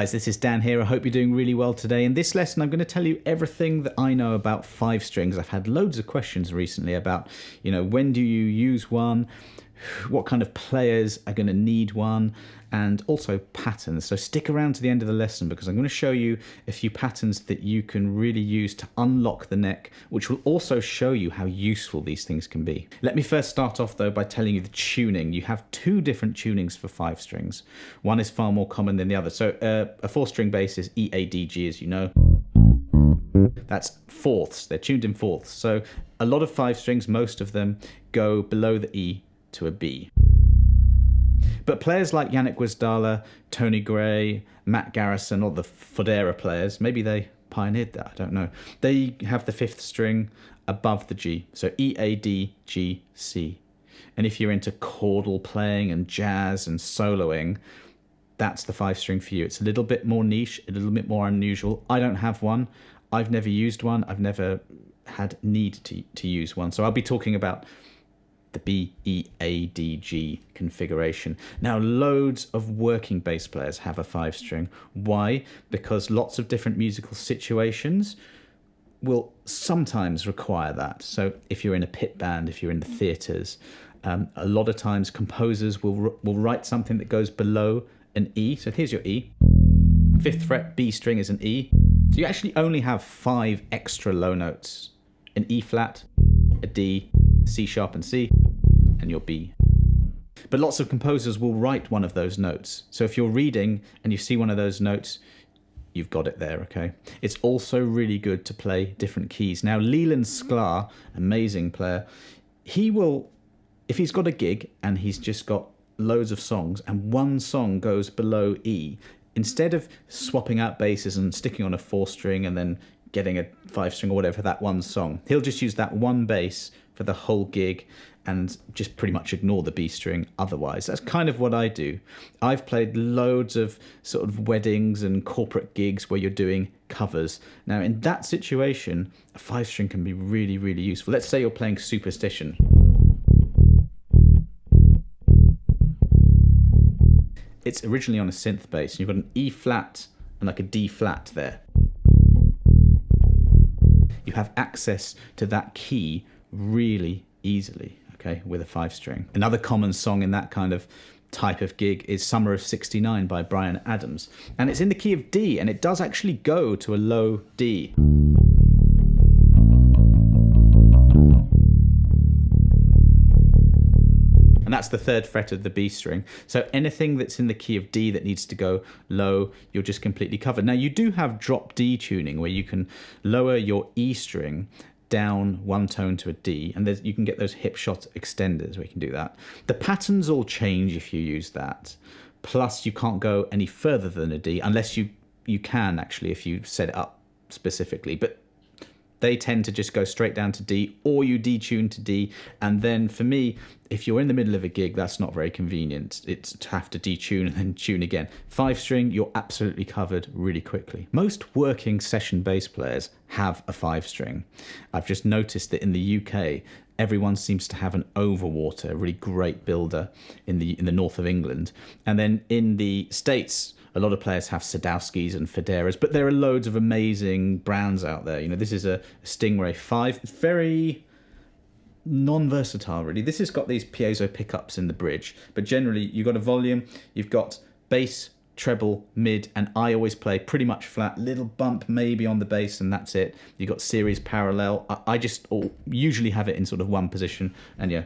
guys, this is Dan here. I hope you're doing really well today. In this lesson, I'm going to tell you everything that I know about five strings. I've had loads of questions recently about, when do you use one? What kind of players are going to need one? And also patterns. So stick around to the end of the lesson because I'm going to show you a few patterns that you can really use to unlock the neck, which will also show you how useful these things can be. Let me first start off though by telling you the tuning. You have two different tunings for five strings. One is far more common than the other. So a four-string bass is E, A, D, G, as you know. That's fourths. They're tuned in fourths. So a lot of five strings, most of them, go below the E to a B. But players like Yannick Wisdala, Tony Gray, Matt Garrison, or the Fodera players, maybe they pioneered that, I don't know. They have the fifth string above the G, so E, A, D, G, C. And if you're into chordal playing and jazz and soloing, that's the five string for you. It's a little bit more niche, a little bit more unusual. I don't have one. I've never used one. I've never had need to use one. So I'll be talking about the B, E, A, D, G configuration. Now, loads of working bass players have a five string. Why? Because lots of different musical situations will sometimes require that. So if you're in a pit band, if you're in the theatres, a lot of times composers will write something that goes below an E. So here's your E. Fifth fret B string is an E. So you actually only have five extra low notes: an E flat, a D, C sharp and C, and your B. But lots of composers will write one of those notes. So if you're reading and you see one of those notes, you've got it there, okay? It's also really good to play different keys. Now, Leland Sklar, amazing player, he will, if he's got a gig and he's just got loads of songs and one song goes below E, instead of swapping out basses and sticking on a four string and then getting a five string or whatever for that one song, he'll just use that one bass for the whole gig and just pretty much ignore the B string otherwise. That's kind of what I do. I've played loads of sort of weddings and corporate gigs where you're doing covers. Now, in that situation, a five string can be really, really useful. Let's say you're playing Superstition. It's originally on a synth bass. You've got an E flat and like a D flat there. You have access to that key really easily, okay, with a five string. Another common song in that kind of type of gig is Summer of '69 by Bryan Adams. And it's in the key of D, and it does actually go to a low D. And that's the third fret of the B string. So anything that's in the key of D that needs to go low, you're just completely covered. Now, you do have drop D tuning where you can lower your E string down one tone to a D, and you can get those hip shot extenders where you can do that. The patterns all change if you use that. Plus, you can't go any further than a D unless you can actually if you set it up specifically. But they tend to just go straight down to D, or you detune to D. And then for me, if you're in the middle of a gig, that's not very convenient. It's to have to detune and then tune again. Five string, you're absolutely covered really quickly. Most working session bass players have a five string. I've just noticed that in the UK, everyone seems to have an Overwater, a really great builder in the north of England. And then in the States, a lot of players have Sadowskis and Foderas, but there are loads of amazing brands out there. This is a Stingray 5. It's very non-versatile, really. This has got these piezo pickups in the bridge, but generally you've got a volume, you've got bass, treble, mid, and I always play pretty much flat, little bump maybe on the bass, and that's it. You've got series parallel. I just usually have it in sort of one position, and yeah.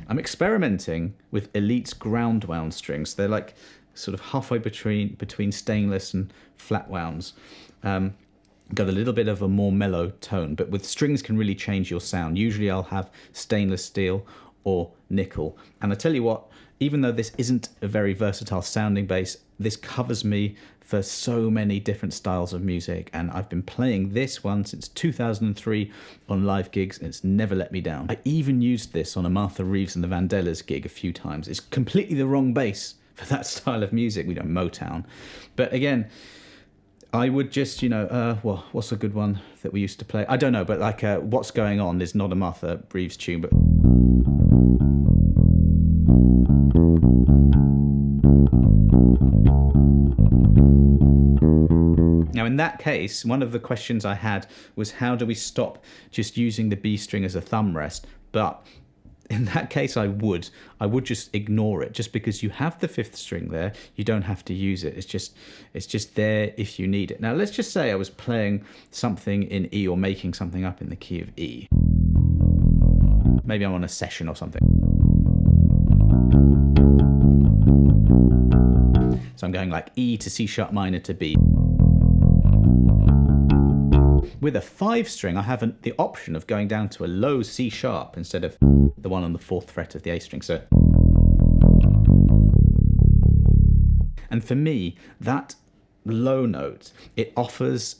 I'm experimenting with Elite's ground wound strings. They're like sort of halfway between stainless and flat wounds. Got a little bit of a more mellow tone, but with strings can really change your sound. Usually I'll have stainless steel or nickel. And I tell you what, even though this isn't a very versatile sounding bass, this covers me for so many different styles of music, and I've been playing this one since 2003 on live gigs, and it's never let me down. I even used this on a Martha Reeves and the Vandellas gig a few times. It's completely the wrong bass for that style of music. We don't Motown. But again, I would just, well, what's a good one that we used to play? I don't know, but like What's Going On is not a Martha Reeves tune, but Now, in that case, one of the questions I had was how do we stop just using the B string as a thumb rest? But in that case, I would just ignore it. Just because you have the fifth string there, you don't have to use it. It's just there if you need it. Now, let's just say I was playing something in E or making something up in the key of E. Maybe I'm on a session or something. So I'm going like E to C sharp minor to B. With a 5 string, I have the option of going down to a low C sharp instead of the one on the 4th fret of the A string. So, and for me, that low note, it offers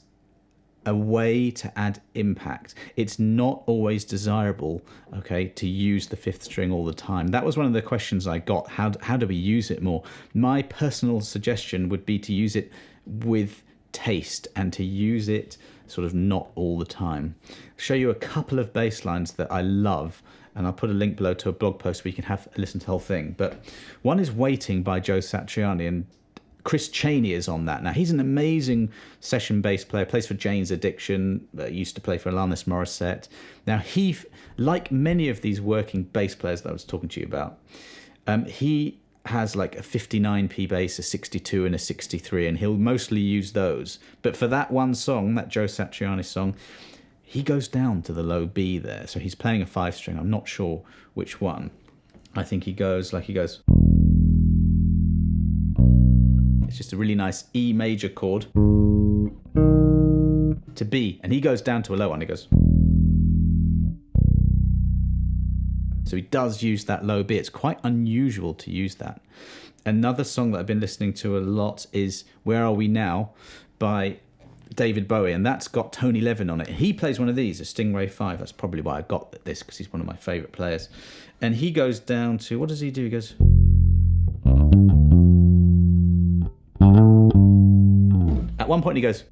a way to add impact. It's not always desirable, okay, to use the 5th string all the time. That was one of the questions I got. How do we use it more? My personal suggestion would be to use it with taste and to use it sort of not all the time. I'll show you a couple of bass lines that I love, and I'll put a link below to a blog post where you can have a listen to the whole thing. But one is Waiting by Joe Satriani, and Chris Chaney is on that. Now, he's an amazing session bass player, plays for Jane's Addiction, used to play for Alanis Morissette. Now, he, like many of these working bass players that I was talking to you about, he has like a 59p bass, a 62 and a 63, and he'll mostly use those. But for that one song, that Joe Satriani song, he goes down to the low B there. So he's playing a 5 string. I'm not sure which one. I think he goes. It's just a really nice E major chord to B, and he goes down to a low one. He goes. So he does use that low B. It's quite unusual to use that. Another song that I've been listening to a lot is Where Are We Now by David Bowie, and that's got Tony Levin on it. He plays one of these, a Stingray 5. That's probably why I got this, because he's one of my favourite players. And he goes down to, what does he do? He goes... At one point he goes...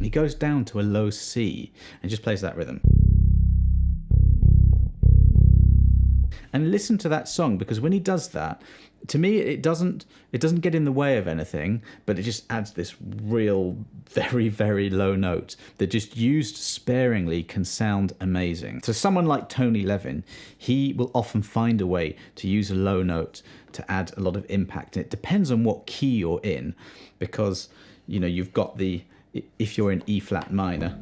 He goes down to a low C and just plays that rhythm. And listen to that song, because when he does that, to me it doesn't get in the way of anything, but it just adds this real very, very low note that just used sparingly can sound amazing. So someone like Tony Levin, he will often find a way to use a low note to add a lot of impact. And it depends on what key you're in, because you know you've got the, if you're in E flat minor,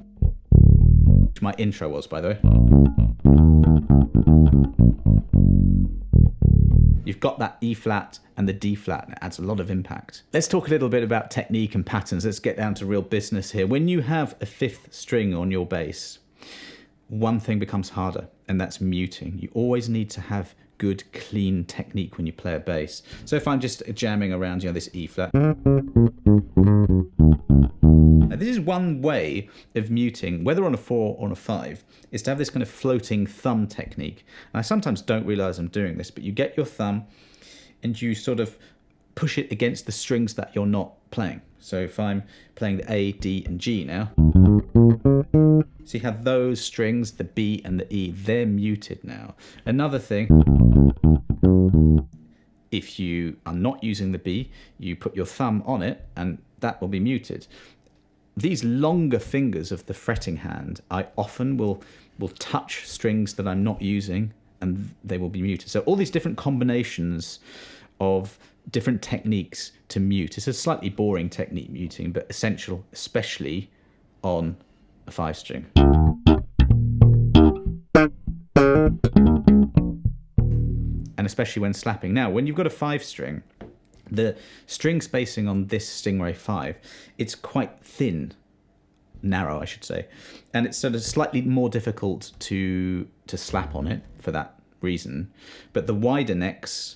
which my intro was, by the way, you've got that E flat and the D flat, and it adds a lot of impact. Let's talk a little bit about technique and patterns. Let's get down to real business here. When you have a 5th string on your bass, one thing becomes harder, and that's muting. You always need to have good, clean technique when you play a bass. So if I'm just jamming around, you know, this E flat. Now, this is one way of muting, whether on a 4 or on a 5, is to have this kind of floating thumb technique. And I sometimes don't realize I'm doing this, but you get your thumb and you sort of push it against the strings that you're not playing. So if I'm playing the A, D, and G now, see how those strings, the B and the E, they're muted now. Another thing, if you are not using the B, you put your thumb on it and that will be muted. These longer fingers of the fretting hand, I often will touch strings that I'm not using and they will be muted. So all these different combinations of different techniques to mute. It's a slightly boring technique, muting, but essential, especially on a 5 string. And especially when slapping. Now, when you've got a 5 string, the string spacing on this Stingray 5, it's quite thin, narrow I should say, and it's sort of slightly more difficult to slap on it for that reason. But the wider necks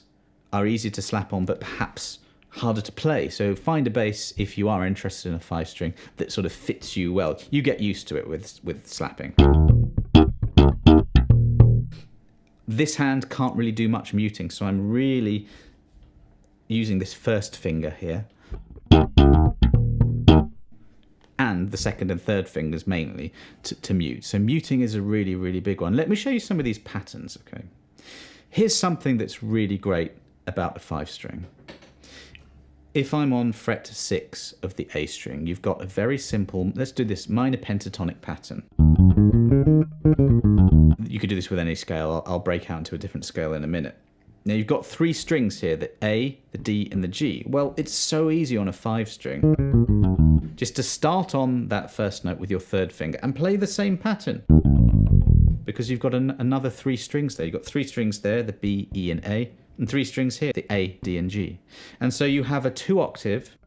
are easier to slap on, but perhaps harder to play. So find a bass, if you are interested in a 5 string, that sort of fits you well. You get used to it with slapping. This hand can't really do much muting, so I'm really using this first finger here and the second and third fingers mainly to mute. So muting is a really, really big one. Let me show you some of these patterns, okay? Here's something that's really great about the 5 string. if I'm on fret 6 of the A string, you've got a very simple, let's do this, minor pentatonic pattern. You could do this with any scale. I'll break out into a different scale in a minute. Now you've got 3 strings here, the A, the D and the G. Well, it's so easy on a 5 string just to start on that first note with your 3rd finger and play the same pattern, because you've got another 3 strings there. You've got 3 strings there, the B, E and A, and 3 strings here, the A, D and G. And so you have a 2-octave.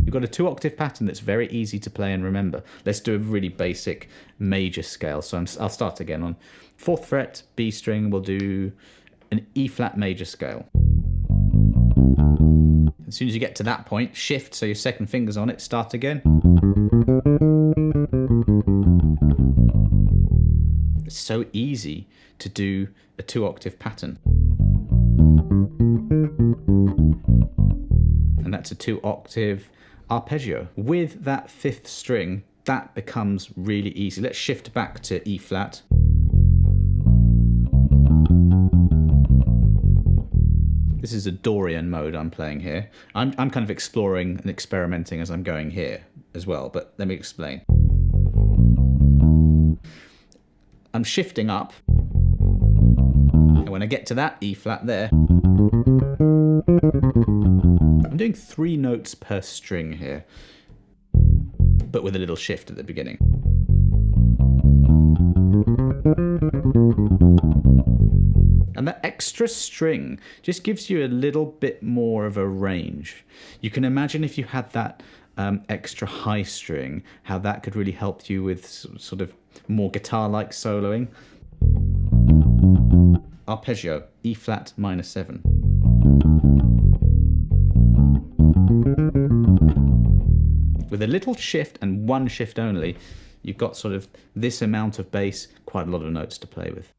You've got a 2-octave pattern that's very easy to play and remember. Let's do a really basic major scale. So I'll start again on 4th fret, B string. We'll do an E flat major scale. As soon as you get to that point, shift, so your 2nd finger's on it, start again. It's so easy to do a 2-octave pattern. And that's a 2-octave arpeggio. With that 5th string, that becomes really easy. Let's shift back to E flat. This is a Dorian mode I'm playing here. I'm kind of exploring and experimenting as I'm going here as well, but let me explain. I'm shifting up, and when I get to that E flat there, I'm doing 3 notes per string here, but with a little shift at the beginning. And that extra string just gives you a little bit more of a range. You can imagine if you had that extra high string, how that could really help you with sort of more guitar-like soloing. Arpeggio, E flat minor 7. With a little shift and 1 shift only, you've got sort of this amount of bass, quite a lot of notes to play with.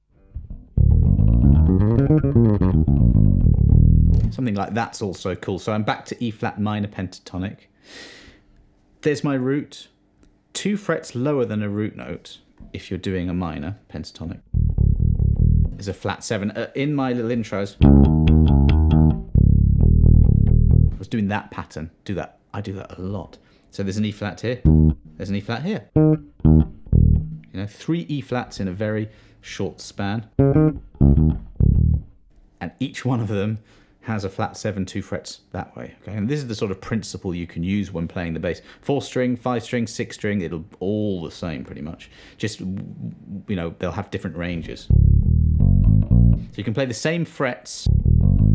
Something like that's also cool. So I'm back to E flat minor pentatonic. There's my root, 2 frets lower than a root note if you're doing a minor pentatonic. There's a flat 7. In my little intros, I was doing that pattern. I do that a lot. So there's an E flat here, there's an E flat here. You know, 3 E flats in a very short span. And each one of them has a flat 7, 2 frets that way. Okay, and this is the sort of principle you can use when playing the bass. 4 string, 5 string, 6 string, it'll all the same pretty much. Just, you know, they'll have different ranges. So you can play the same frets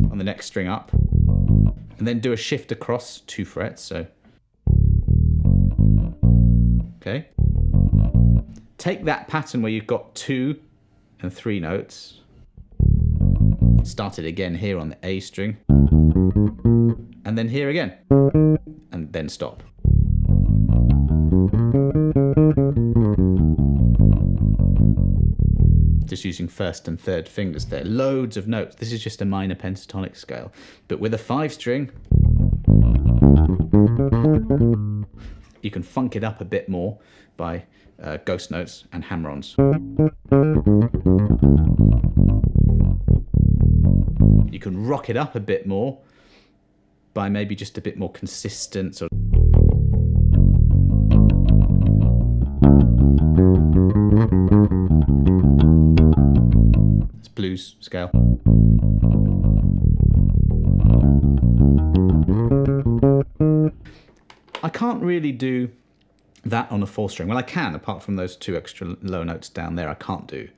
on the next string up, and then do a shift across 2 frets. So, okay. Take that pattern where you've got 2 and 3 notes. Start it again here on the A string, and then here again, and then stop. Just using 1st and 3rd fingers there. Loads of notes. This is just a minor pentatonic scale, but with a 5 string, you can funk it up a bit more by ghost notes and hammer-ons. You can rock it up a bit more by maybe just a bit more consistent sort of. It's blues scale. I can't really do that on a 4 string. Well, I can, apart from those 2 extra low notes down there, I can't do.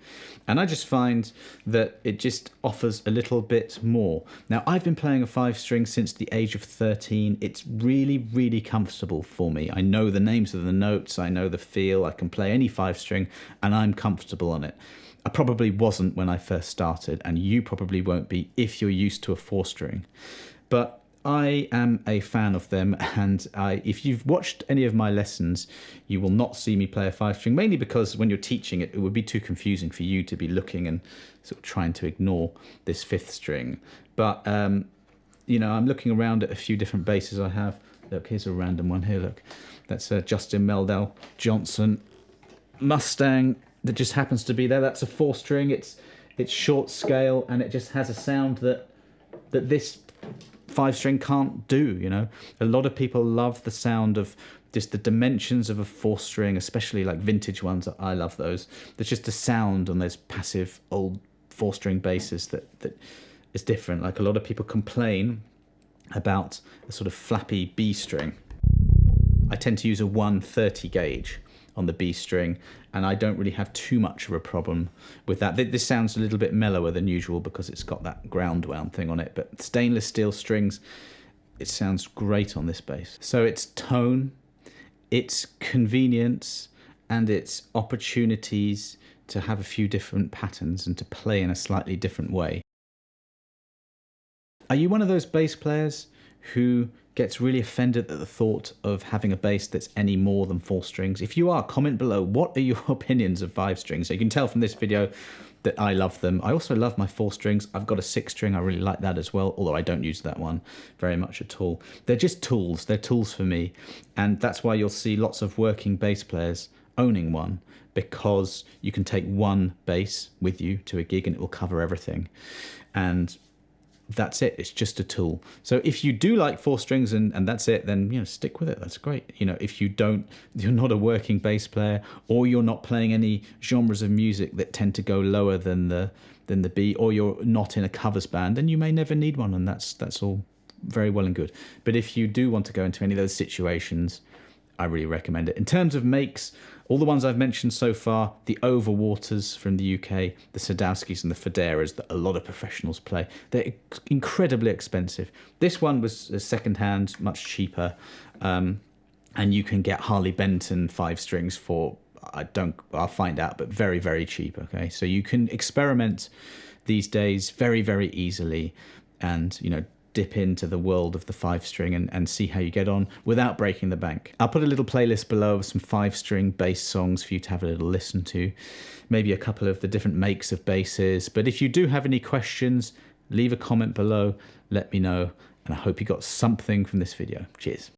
And I just find that it just offers a little bit more. Now, I've been playing a 5 string since the age of 13. It's really, really comfortable for me. I know the names of the notes, I know the feel, I can play any 5 string, and I'm comfortable on it. I probably wasn't when I first started, and you probably won't be if you're used to a 4 string. But I am a fan of them, and if you've watched any of my lessons, you will not see me play a 5 string, mainly because when you're teaching it, it would be too confusing for you to be looking and sort of trying to ignore this 5th string. But, you know, I'm looking around at a few different basses I have. Look, here's a random one here, look. That's a Justin Meldal Johnson Mustang that just happens to be there. That's a 4 string, it's short scale, and it just has a sound that this 5-string can't do, you know. A lot of people love the sound of just the dimensions of a 4-string, especially like vintage ones. I love those. There's just a sound on those passive old 4-string basses that is different. Like a lot of people complain about a sort of flappy B string. I tend to use a 130 gauge on the B string, and I don't really have too much of a problem with that. This sounds a little bit mellower than usual because it's got that ground wound thing on it, but stainless steel strings, it sounds great on this bass. So it's tone, it's convenience, and it's opportunities to have a few different patterns and to play in a slightly different way. Are you one of those bass players who gets really offended at the thought of having a bass that's any more than 4 strings? If you are, comment below. What are your opinions of 5 strings? So you can tell from this video that I love them. I also love my 4 strings. I've got a 6 string. I really like that as well, although I don't use that one very much at all. They're just tools. They're tools for me. And that's why you'll see lots of working bass players owning one, because you can take one bass with you to a gig and it will cover everything. And that's it. It's just a tool. So if you do like 4 strings and that's it, then, you know, stick with it. That's great. You know, if you don't, you're not a working bass player, or you're not playing any genres of music that tend to go lower than the B, or you're not in a covers band, then you may never need one, and that's all very well and good. But if you do want to go into any of those situations, I really recommend it. In terms of makes, all the ones I've mentioned so far, the Overwaters from the UK, the Sadowskis and the Federas that a lot of professionals play, they're incredibly expensive. This one was second-hand, much cheaper, and you can get Harley Benton 5 strings for, I'll find out, but very, very cheap, okay? So you can experiment these days very, very easily and, you know, dip into the world of the 5-string and see how you get on without breaking the bank. I'll put a little playlist below of some 5-string bass songs for you to have a little listen to, maybe a couple of the different makes of basses. But if you do have any questions, leave a comment below, let me know, and I hope you got something from this video. Cheers.